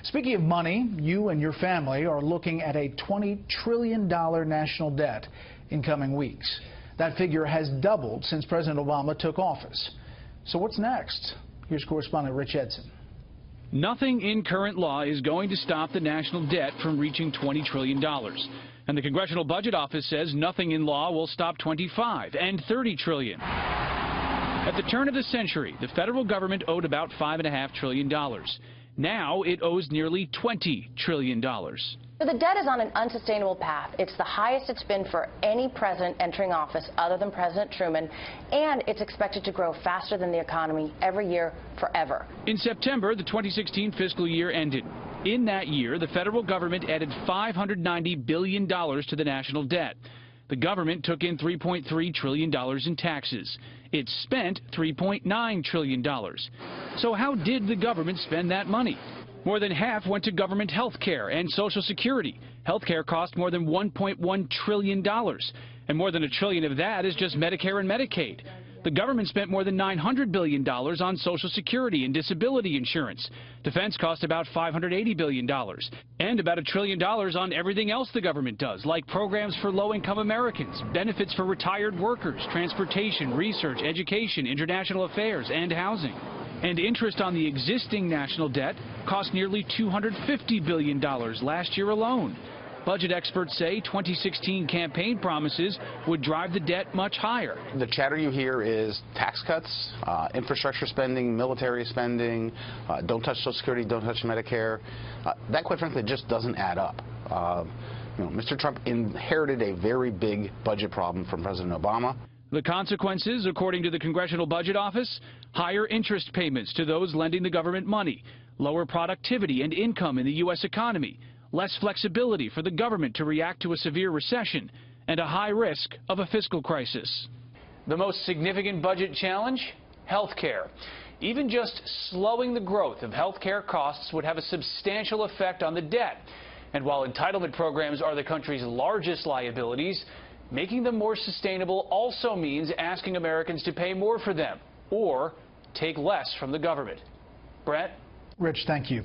Speaking of money, you and your family are looking at a $20 trillion national debt in coming weeks. That figure has doubled since President Obama took office. So what's next? Here's correspondent Rich Edson. Nothing in current law is going to stop the national debt from reaching $20 trillion. And the Congressional Budget Office says nothing in law will stop $25 and $30 trillion. At the turn of the century, the federal government owed about $5.5 trillion. Now it owes nearly $20 trillion. So the debt is on an unsustainable path. It's the highest it's been for any president entering office other than President Truman, and it's expected to grow faster than the economy every year forever. In September, the 2016 fiscal year ended. In that year, the federal government added $590 billion to the national debt. The government took in $3.3 trillion in taxes. It spent $3.9 trillion. So how did the government spend that money? More than half went to government health care and Social Security. Health care cost more than $1.1 trillion. And more than $1 trillion of that is just Medicare and Medicaid. The government spent more than $900 billion on Social Security and disability insurance. Defense cost about $580 billion. And about $1 trillion on everything else the government does, like programs for low-income Americans, benefits for retired workers, transportation, research, education, international affairs, and housing. And interest on the existing national debt cost nearly $250 billion last year alone. Budget experts say 2016 campaign promises would drive the debt much higher. The chatter you hear is tax cuts, infrastructure spending, military spending, don't touch Social Security, don't touch Medicare. That, quite frankly, just doesn't add up. Mr. Trump inherited a very big budget problem from President Obama. The consequences, according to the Congressional Budget Office, higher interest payments to those lending the government money, lower productivity and income in the U.S. economy, less flexibility for the government to react to a severe recession, and a high risk of a fiscal crisis. The most significant budget challenge? Health care. Even just slowing the growth of health care costs would have a substantial effect on the debt. And while entitlement programs are the country's largest liabilities, making them more sustainable also means asking Americans to pay more for them or take less from the government. Brett? Rich, thank you.